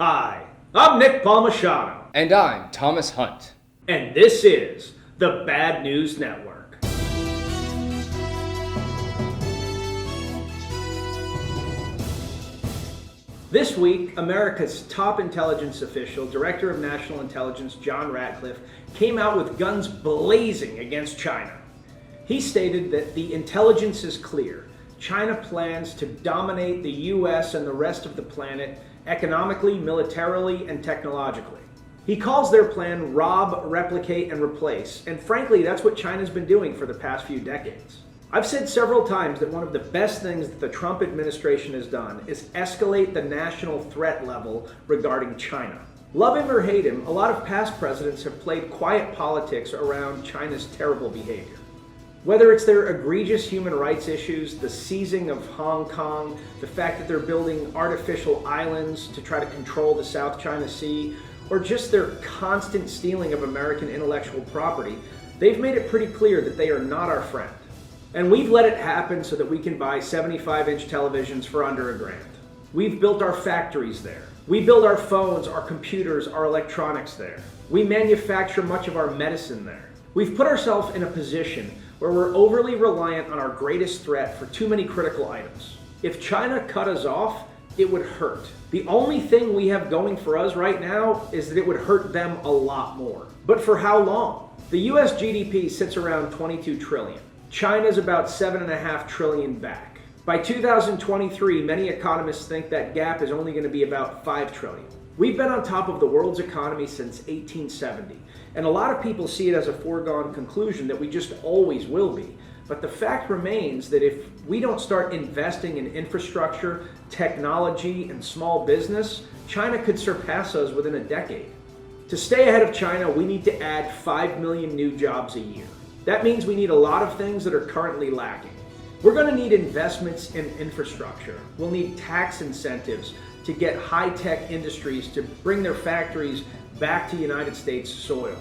Hi, I'm Nick Palmisano. And I'm Thomas Hunt. And this is the Bad News Network. This week, America's top intelligence official, Director of National Intelligence John Ratcliffe, came out with guns blazing against China. He stated that the intelligence is clear. China plans to dominate the U.S. and the rest of the planet economically, militarily, and technologically. He calls their plan rob, replicate, and replace, and frankly, that's what China's been doing for the past few decades. I've said several times that one of the best things that the Trump administration has done is escalate the national threat level regarding China. Love him or hate him, a lot of past presidents have played quiet politics around China's terrible behavior. Whether it's their egregious human rights issues, the seizing of Hong Kong, the fact that they're building artificial islands to try to control the South China Sea, or just their constant stealing of American intellectual property, they've made it pretty clear that they are not our friend. And we've let it happen so that we can buy 75-inch televisions for under $1,000. We've built our factories there. We build our phones, our computers, our electronics there. We manufacture much of our medicine there. We've put ourselves in a position where we're overly reliant on our greatest threat for too many critical items. If China cut us off, it would hurt. The only thing we have going for us right now is that it would hurt them a lot more. But for how long? The US GDP sits around 22 trillion. China's about 7.5 trillion back. By 2023, many economists think that gap is only going to be about 5 trillion. We've been on top of the world's economy since 1870, and a lot of people see it as a foregone conclusion that we just always will be. But the fact remains that if we don't start investing in infrastructure, technology, and small business, China could surpass us within a decade. To stay ahead of China, we need to add 5 million new jobs a year. That means we need a lot of things that are currently lacking. We're going to need investments in infrastructure. We'll need tax incentives to get high-tech industries to bring their factories back to United States soil.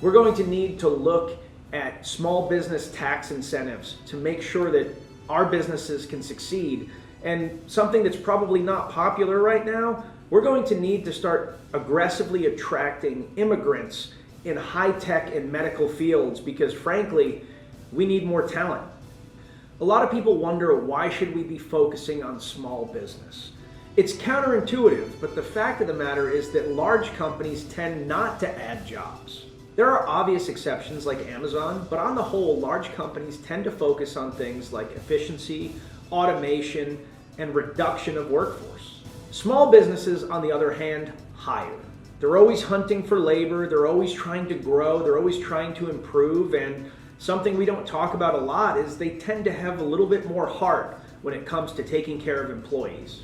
We're going to need to look at small business tax incentives to make sure that our businesses can succeed. And something that's probably not popular right now, we're going to need to start aggressively attracting immigrants in high-tech and medical fields because, frankly, we need more talent. A lot of people wonder, why should we be focusing on small business? It's counterintuitive, but the fact of the matter is that large companies tend not to add jobs. There are obvious exceptions like Amazon, but on the whole, large companies tend to focus on things like efficiency, automation, and reduction of workforce. Small businesses, on the other hand, hire. They're always hunting for labor, they're always trying to grow, they're always trying to improve, and something we don't talk about a lot is they tend to have a little bit more heart when it comes to taking care of employees.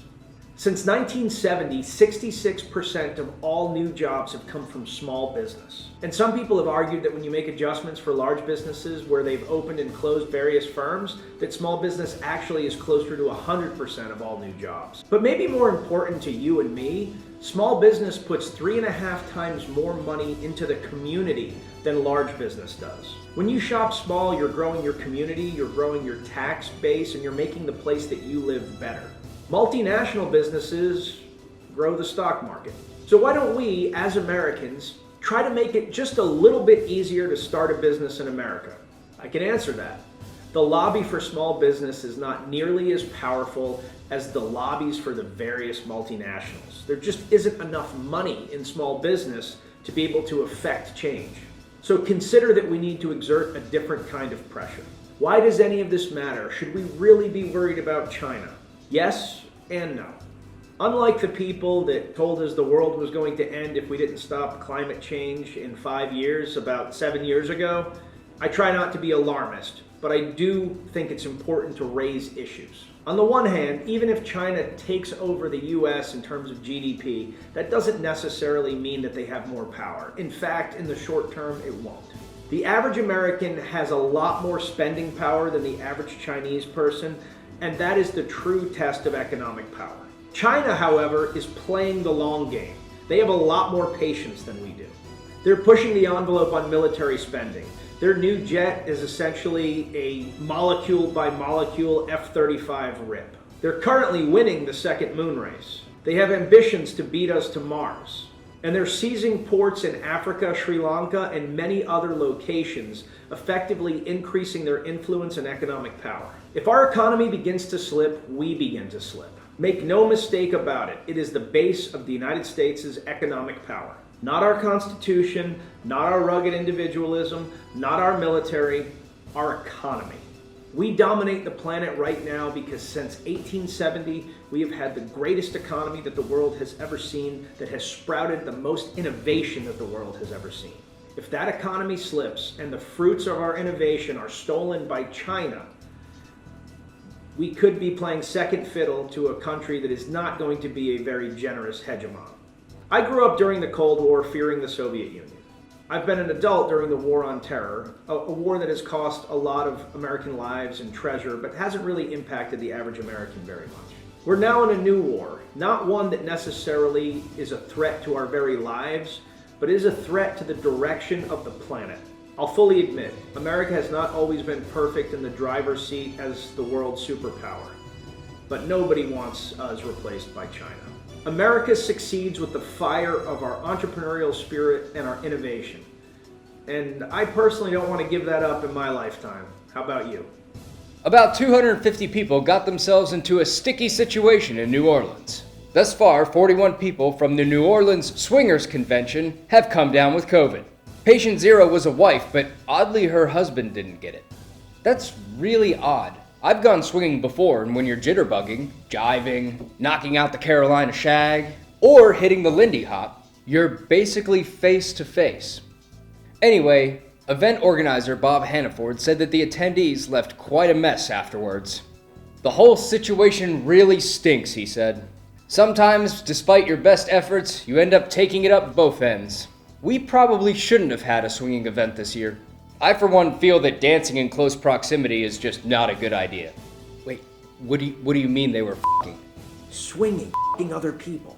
Since 1970, 66% of all new jobs have come from small business. And some people have argued that when you make adjustments for large businesses where they've opened and closed various firms, that small business actually is closer to 100% of all new jobs. But maybe more important to you and me, small business puts 3.5 times more money into the community than large business does. When you shop small, you're growing your community, you're growing your tax base, and you're making the place that you live better. Multinational businesses grow the stock market. So why don't we, as Americans, try to make it just a little bit easier to start a business in America? I can answer that. The lobby for small business is not nearly as powerful as the lobbies for the various multinationals. There just isn't enough money in small business to be able to affect change. So consider that we need to exert a different kind of pressure. Why does any of this matter? Should we really be worried about China? Yes and no. Unlike the people that told us the world was going to end if we didn't stop climate change in 5 years, about 7 years ago, I try not to be alarmist, but I do think it's important to raise issues. On the one hand, even if China takes over the US in terms of GDP, that doesn't necessarily mean that they have more power. In fact, in the short term, it won't. The average American has a lot more spending power than the average Chinese person, and that is the true test of economic power. China, however, is playing the long game. They have a lot more patience than we do. They're pushing the envelope on military spending. Their new jet is essentially a molecule by molecule F-35 rip. They're currently winning the second moon race. They have ambitions to beat us to Mars. And they're seizing ports in Africa, Sri Lanka, and many other locations, effectively increasing their influence and economic power. If our economy begins to slip, we begin to slip. Make no mistake about it, it is the base of the United States' economic power. Not our Constitution, not our rugged individualism, not our military, our economy. We dominate the planet right now because since 1870, we have had the greatest economy that the world has ever seen, that has sprouted the most innovation that the world has ever seen. If that economy slips and the fruits of our innovation are stolen by China, we could be playing second fiddle to a country that is not going to be a very generous hegemon. I grew up during the Cold War fearing the Soviet Union. I've been an adult during the War on Terror, a war that has cost a lot of American lives and treasure, but hasn't really impacted the average American very much. We're now in a new war, not one that necessarily is a threat to our very lives, but is a threat to the direction of the planet. I'll fully admit, America has not always been perfect in the driver's seat as the world superpower, but nobody wants us replaced by China. America succeeds with the fire of our entrepreneurial spirit and our innovation. And I personally don't want to give that up in my lifetime. How about you? About 250 people got themselves into a sticky situation in New Orleans. Thus far, 41 people from the New Orleans Swingers Convention have come down with COVID. Patient zero was a wife, but oddly her husband didn't get it. That's really odd. I've gone swinging before, and when you're jitterbugging, jiving, knocking out the Carolina shag, or hitting the Lindy Hop, you're basically face to face. Anyway, event organizer Bob Hannaford said that the attendees left quite a mess afterwards. The whole situation really stinks, he said. Sometimes, despite your best efforts, you end up taking it up both ends. We probably shouldn't have had a swinging event this year. I, for one, feel that dancing in close proximity is just not a good idea. Wait, what do you mean they were f***ing? Swinging, f***ing other people.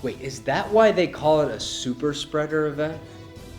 Wait, is that why they call it a super spreader event?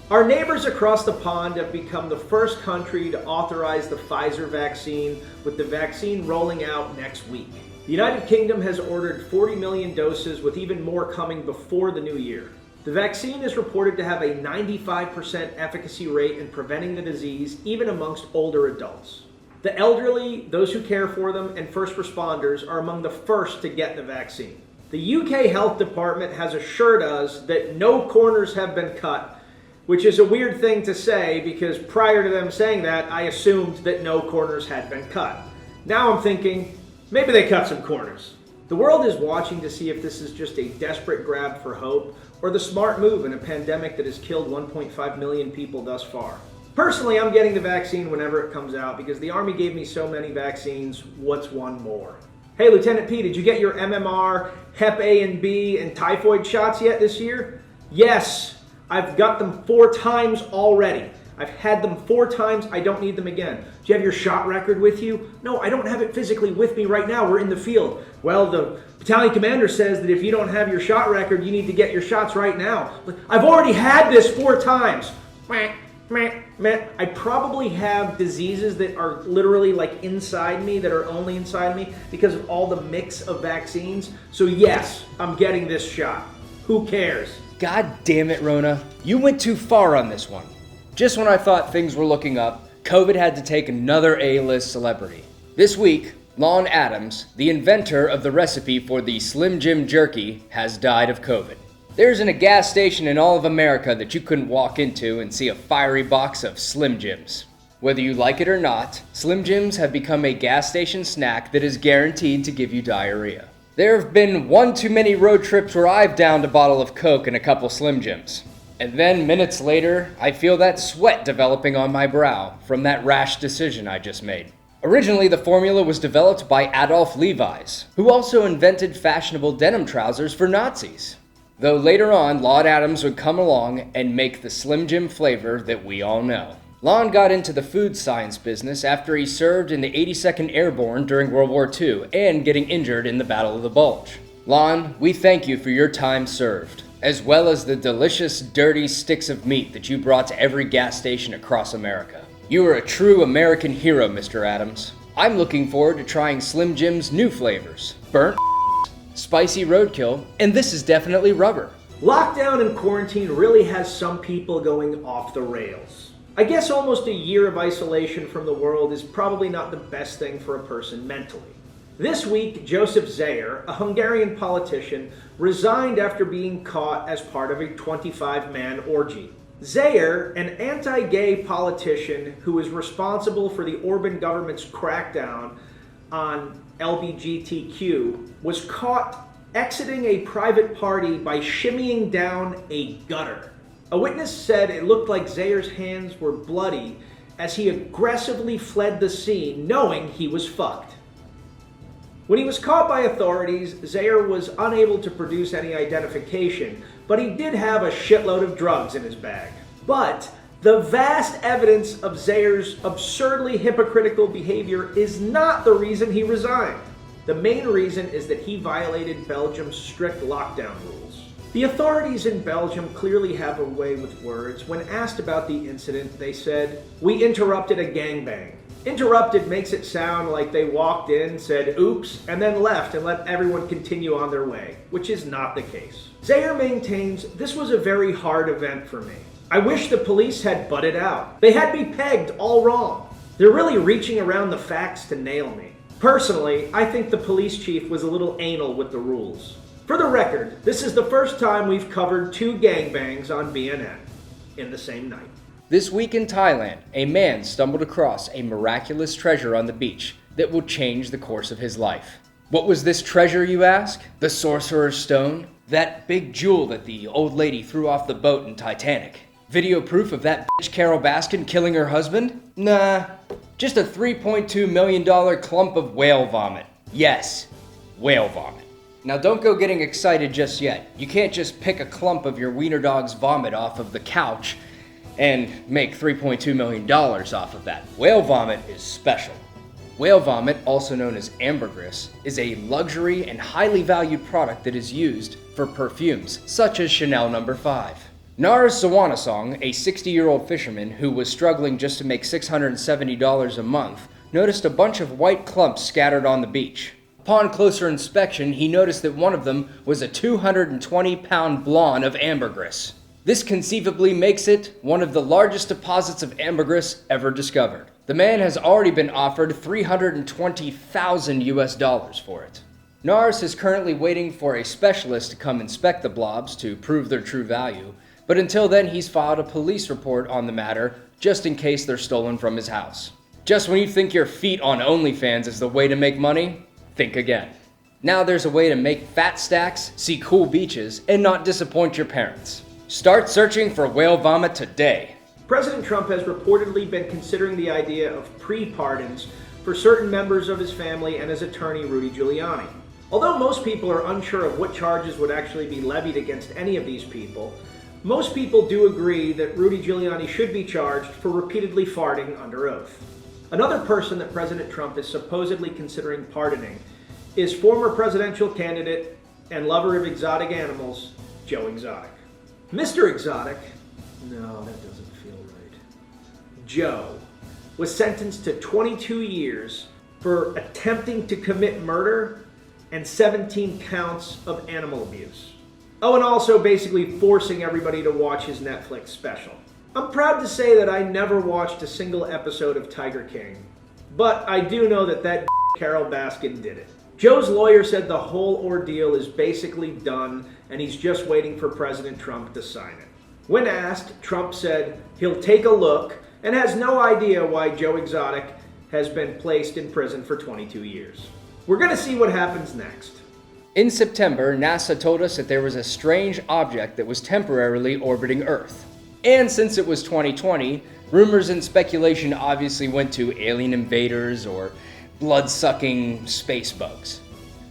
Our neighbors across the pond have become the first country to authorize the Pfizer vaccine, with the vaccine rolling out next week. The United Kingdom has ordered 40 million doses, with even more coming before the new year. The vaccine is reported to have a 95% efficacy rate in preventing the disease, even amongst older adults. The elderly, those who care for them, and first responders are among the first to get the vaccine. The UK Health Department has assured us that no corners have been cut, which is a weird thing to say because prior to them saying that, I assumed that no corners had been cut. Now I'm thinking, maybe they cut some corners. The world is watching to see if this is just a desperate grab for hope or the smart move in a pandemic that has killed 1.5 million people thus far. Personally, I'm getting the vaccine whenever it comes out because the Army gave me so many vaccines, what's one more? Hey, Lieutenant P, did you get your MMR, Hep A and B, and typhoid shots yet this year? Yes, I've got them 4 times already. I've had them 4 times, I don't need them again. Do you have your shot record with you? No, I don't have it physically with me right now, we're in the field. Well, the battalion commander says that if you don't have your shot record, you need to get your shots right now. I've already had this 4 times. I probably have diseases that are literally like inside me, that are only inside me because of all the mix of vaccines. So yes, I'm getting this shot. Who cares? God damn it, Rona. You went too far on this one. Just when I thought things were looking up, COVID had to take another A-list celebrity. This week, Lon Adams, the inventor of the recipe for the Slim Jim jerky, has died of COVID. There isn't a gas station in all of America that you couldn't walk into and see a fiery box of Slim Jims. Whether you like it or not, Slim Jims have become a gas station snack that is guaranteed to give you diarrhea. There have been one too many road trips where I've downed a bottle of Coke and a couple Slim Jims. And then minutes later, I feel that sweat developing on my brow from that rash decision I just made. Originally, the formula was developed by Adolf Levi's, who also invented fashionable denim trousers for Nazis. Though later on, Lon Adams would come along and make the Slim Jim flavor that we all know. Lon got into the food science business after he served in the 82nd Airborne during World War II and getting injured in the Battle of the Bulge. Lon, we thank you for your time served, as well as the delicious, dirty sticks of meat that you brought to every gas station across America. You are a true American hero, Mr. Adams. I'm looking forward to trying Slim Jim's new flavors, burnt, spicy roadkill, and this is definitely rubber. Lockdown and quarantine really has some people going off the rails. I guess almost a year of isolation from the world is probably not the best thing for a person mentally. This week, Joseph Zeyer, a Hungarian politician, resigned after being caught as part of a 25-man orgy. Zeyer, an anti-gay politician who is responsible for the Orban government's crackdown on LGBTQ, was caught exiting a private party by shimmying down a gutter. A witness said it looked like Zayer's hands were bloody as he aggressively fled the scene, knowing he was fucked. When he was caught by authorities, Zeyer was unable to produce any identification, but he did have a shitload of drugs in his bag. But the vast evidence of Zayer's absurdly hypocritical behavior is not the reason he resigned. The main reason is that he violated Belgium's strict lockdown rules. The authorities in Belgium clearly have a way with words. When asked about the incident, they said, "We interrupted a gangbang." Interrupted makes it sound like they walked in, said oops, and then left and let everyone continue on their way, which is not the case. Zeyer maintains, "This was a very hard event for me. I wish the police had butted out. They had me pegged all wrong. They're really reaching around the facts to nail me. Personally, I think the police chief was a little anal with the rules." For the record, this is the first time we've covered 2 gangbangs on BNN in the same night. This week in Thailand, a man stumbled across a miraculous treasure on the beach that will change the course of his life. What was this treasure, you ask? The Sorcerer's Stone? That big jewel that the old lady threw off the boat in Titanic? Video proof of that bitch Carol Baskin killing her husband? Nah, just a $3.2 million clump of whale vomit. Yes, whale vomit. Now don't go getting excited just yet. You can't just pick a clump of your wiener dog's vomit off of the couch and make $3.2 million off of that. Whale vomit is special. Whale vomit, also known as ambergris, is a luxury and highly valued product that is used for perfumes, such as Chanel No. 5. Nars Sawanasong, a 60-year-old fisherman who was struggling just to make $670 a month, noticed a bunch of white clumps scattered on the beach. Upon closer inspection, he noticed that one of them was a 220-pound blonde of ambergris. This conceivably makes it one of the largest deposits of ambergris ever discovered. The man has already been offered $320,000 for it. Nars is currently waiting for a specialist to come inspect the blobs to prove their true value, but until then he's filed a police report on the matter just in case they're stolen from his house. Just when you think your feet on OnlyFans is the way to make money, think again. Now there's a way to make fat stacks, see cool beaches, and not disappoint your parents. Start searching for whale vomit today. President Trump has reportedly been considering the idea of pre-pardons for certain members of his family and his attorney Rudy Giuliani. Although most people are unsure of what charges would actually be levied against any of these people, most people do agree that Rudy Giuliani should be charged for repeatedly farting under oath. Another person that President Trump is supposedly considering pardoning is former presidential candidate and lover of exotic animals, Joe Exotic. Mr. Exotic, no, that doesn't feel right. Joe was sentenced to 22 years for attempting to commit murder and 17 counts of animal abuse. Oh, and also basically forcing everybody to watch his Netflix special. I'm proud to say that I never watched a single episode of Tiger King, but I do know that Carol Baskin did it. Joe's lawyer said the whole ordeal is basically done and he's just waiting for President Trump to sign it. When asked, Trump said he'll take a look and has no idea why Joe Exotic has been placed in prison for 22 years. We're going to see what happens next. In September, NASA told us that there was a strange object that was temporarily orbiting Earth. And since it was 2020, rumors and speculation obviously went to alien invaders or blood-sucking space bugs.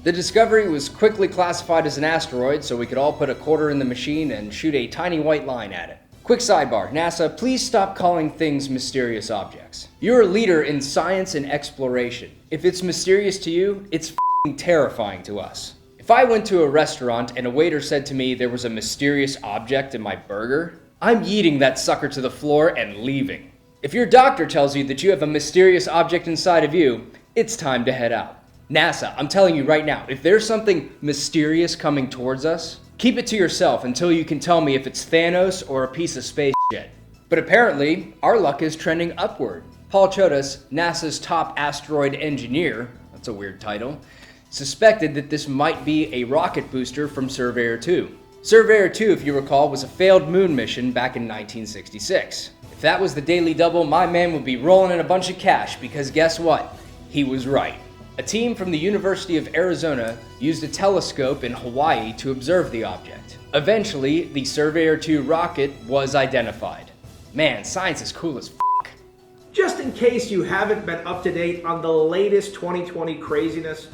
The discovery was quickly classified as an asteroid, so we could all put a quarter in the machine and shoot a tiny white line at it. Quick sidebar, NASA, please stop calling things mysterious objects. You're a leader in science and exploration. If it's mysterious to you, it's f***ing terrifying to us. If I went to a restaurant and a waiter said to me there was a mysterious object in my burger, I'm yeeting that sucker to the floor and leaving. If your doctor tells you that you have a mysterious object inside of you, it's time to head out. NASA, I'm telling you right now, if there's something mysterious coming towards us, keep it to yourself until you can tell me if it's Thanos or a piece of space shit. But apparently, our luck is trending upward. Paul Chodas, NASA's top asteroid engineer, that's a weird title, suspected that this might be a rocket booster from Surveyor 2. Surveyor 2, if you recall, was a failed moon mission back in 1966. If that was the Daily Double, my man would be rolling in a bunch of cash because guess what? He was right. A team from the University of Arizona used a telescope in Hawaii to observe the object. Eventually, the Surveyor 2 rocket was identified. Man, science is cool as f***. Just in case you haven't been up to date on the latest 2020 craziness,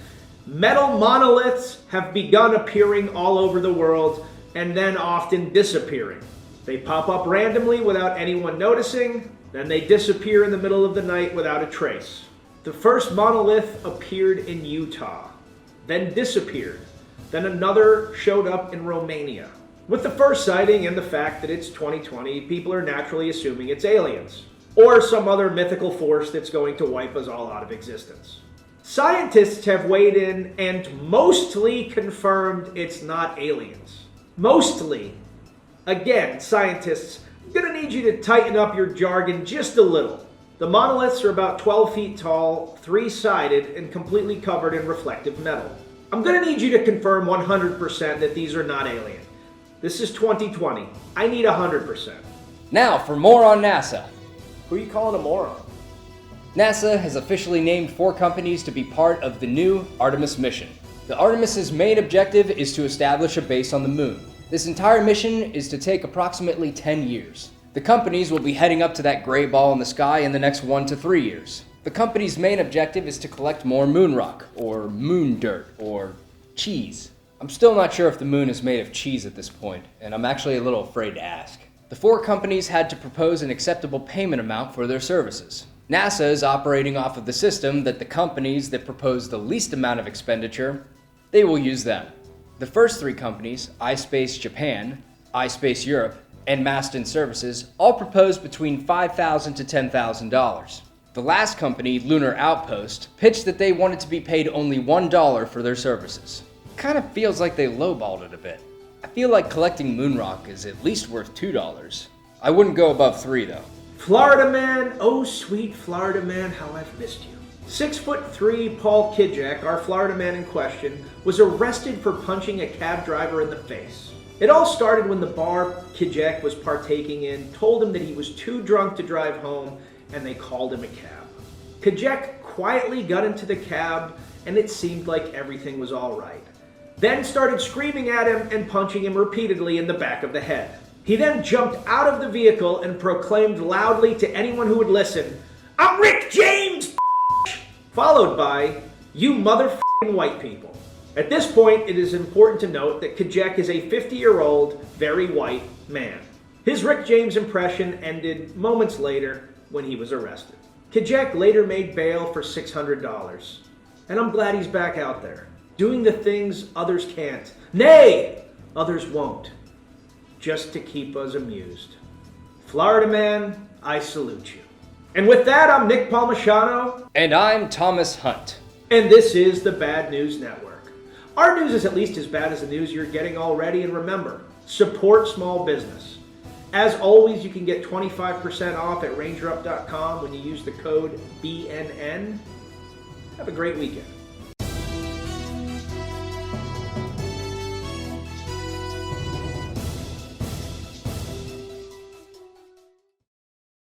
metal monoliths have begun appearing all over the world and then often disappearing. They pop up randomly without anyone noticing, then they disappear in the middle of the night without a trace. The first monolith appeared in Utah, then disappeared. Then another showed up in Romania. With the first sighting and the fact that it's 2020, people are naturally assuming it's aliens, or some other mythical force that's going to wipe us all out of existence. Scientists have weighed in and mostly confirmed it's not aliens. Mostly. Again, scientists, I'm gonna need you to tighten up your jargon just a little. The monoliths are about 12 feet tall, three-sided, and completely covered in reflective metal. I'm gonna need you to confirm 100% that these are not alien. This is 2020. I need 100%. Now for more on NASA. Who are you calling a moron? NASA has officially named 4 companies to be part of the new Artemis mission. The Artemis's main objective is to establish a base on the moon. This entire mission is to take approximately 10 years. The companies will be heading up to that gray ball in the sky in the next 1 to 3 years. The company's main objective is to collect more moon rock, or moon dirt, or cheese. I'm still not sure if the moon is made of cheese at this point, and I'm actually a little afraid to ask. The 4 companies had to propose an acceptable payment amount for their services. NASA is operating off of the system that the companies that propose the least amount of expenditure, they will use them. The first 3 companies, iSpace Japan, iSpace Europe, and Maston Services, all proposed between $5,000 to $10,000. The last company, Lunar Outpost, pitched that they wanted to be paid only $1 for their services. Kind of feels like they lowballed it a bit. I feel like collecting moon rock is at least worth $2. I wouldn't go above $3 though. Florida man, oh sweet Florida man, how I've missed you. 6'3" Paul Kijek, our Florida man in question, was arrested for punching a cab driver in the face. It all started when the bar Kijek was partaking in told him that he was too drunk to drive home and they called him a cab. Kijek quietly got into the cab and it seemed like everything was all right. Then started screaming at him and punching him repeatedly in the back of the head. He then jumped out of the vehicle and proclaimed loudly to anyone who would listen, "I'm Rick James!" followed by, "You motherfucking white people." At this point, it is important to note that Kijek is a 50-year-old, very white man. His Rick James impression ended moments later when he was arrested. Kijek later made bail for $600, and I'm glad he's back out there, doing the things others can't. Nay, others won't. Just to keep us amused. Florida man, I salute you. And with that, I'm Nick Palmisano. And I'm Thomas Hunt. And this is the Bad News Network. Our news is at least as bad as the news you're getting already. And remember, support small business. As always, you can get 25% off at rangerup.com when you use the code BNN. Have a great weekend.